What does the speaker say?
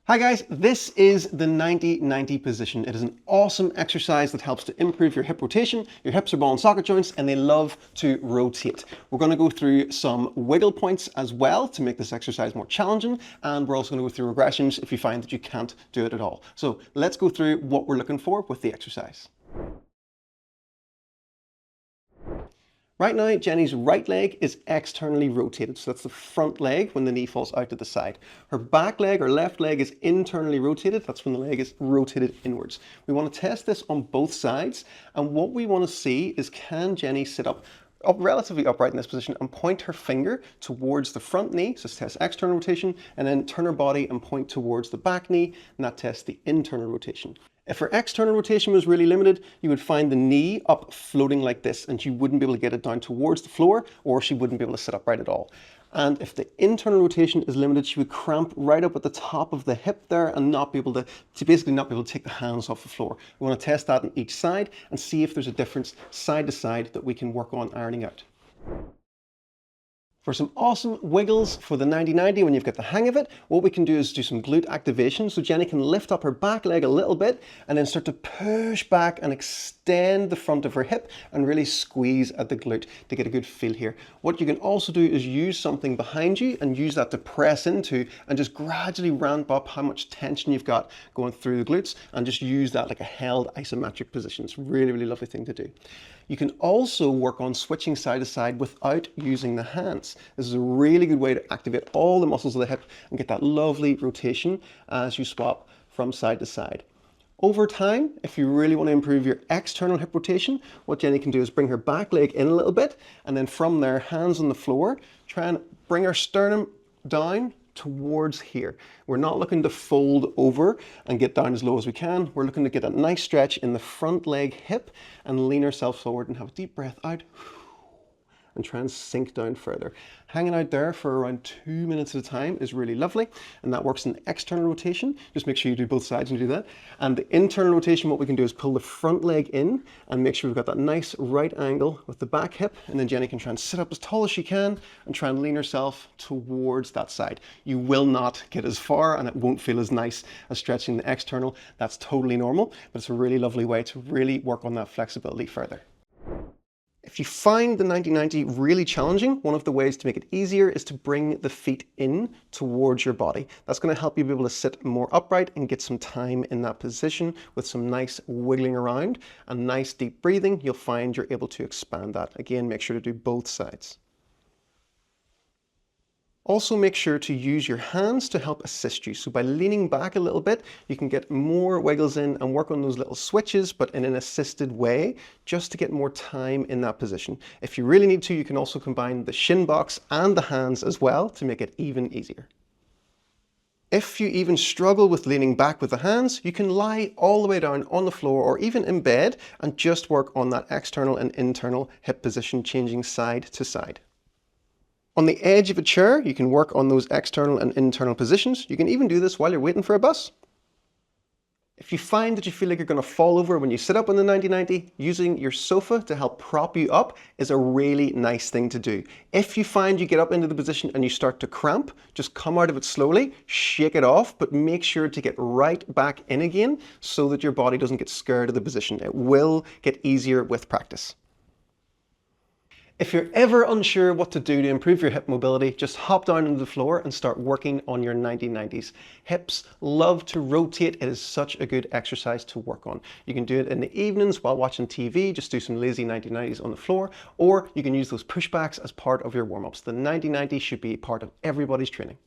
Hi guys, this is the 90-90 position. It is an awesome exercise that helps to improve your hip rotation. Your hips are ball and socket joints and they love to rotate. We're going to go through some wiggle points as well to make this exercise more challenging, and we're also going to go through regressions if you find that you can't do it at all. So let's go through what we're looking for with the exercise. Right now, Jenni's right leg is externally rotated, so that's the front leg when the knee falls out to the side. Her back leg or left leg is internally rotated, that's when the leg is rotated inwards. We want to test this on both sides, and what we want to see is, can Jenni sit up relatively upright in this position and point her finger towards the front knee, so this tests external rotation, and then turn her body and point towards the back knee, and that tests the internal rotation. If her external rotation was really limited, you would find the knee up floating like this, and she wouldn't be able to get it down towards the floor, or she wouldn't be able to sit upright at all. And if the internal rotation is limited, she would cramp right up at the top of the hip there and not be able to basically not be able to take the hands off the floor. We want to test that on each side and see if there's a difference side to side that we can work on ironing out. For some awesome wiggles for the 90-90 when you've got the hang of it, what we can do is do some glute activation. So Jenni can lift up her back leg a little bit and then start to push back and extend the front of her hip and really squeeze at the glute to get a good feel here. What you can also do is use something behind you and use that to press into and just gradually ramp up how much tension you've got going through the glutes, and just use that like a held isometric position. It's a really, really lovely thing to do. You can also work on switching side to side without using the hands. This is a really good way to activate all the muscles of the hip and get that lovely rotation as you swap from side to side. Over time, if you really want to improve your external hip rotation, what Jenni can do is bring her back leg in a little bit, and then from there, hands on the floor, try and bring her sternum down towards here. We're not looking to fold over and get down as low as we can. We're looking to get a nice stretch in the front leg hip and lean ourselves forward and have a deep breath out and try and sink down further. Hanging out there for around 2 minutes at a time is really lovely, and that works in external rotation. Just make sure you do both sides and do that. And the internal rotation, what we can do is pull the front leg in and make sure we've got that nice right angle with the back hip, and then Jenni can try and sit up as tall as she can and try and lean herself towards that side. You will not get as far and it won't feel as nice as stretching the external. That's totally normal, but it's a really lovely way to really work on that flexibility further. If you find the 90-90 really challenging, one of the ways to make it easier is to bring the feet in towards your body. That's going to help you be able to sit more upright and get some time in that position with some nice wiggling around and nice deep breathing. You'll find you're able to expand that. Again, make sure to do both sides. Also make sure to use your hands to help assist you. So by leaning back a little bit, you can get more wiggles in and work on those little switches, but in an assisted way, just to get more time in that position. If you really need to, you can also combine the shin box and the hands as well to make it even easier. If you even struggle with leaning back with the hands, you can lie all the way down on the floor or even in bed and just work on that external and internal hip position, changing side to side. On the edge of a chair, you can work on those external and internal positions. You can even do this while you're waiting for a bus. If you find that you feel like you're going to fall over when you sit up on the 90-90, using your sofa to help prop you up is a really nice thing to do. If you find you get up into the position and you start to cramp, just come out of it slowly, shake it off, but make sure to get right back in again so that your body doesn't get scared of the position. It will get easier with practice. If you're ever unsure what to do to improve your hip mobility, just hop down onto the floor and start working on your 90-90s. Hips love to rotate. It is such a good exercise to work on. You can do it in the evenings while watching TV, just do some lazy 90-90s on the floor, or you can use those pushbacks as part of your warm-ups. The 90-90 should be part of everybody's training.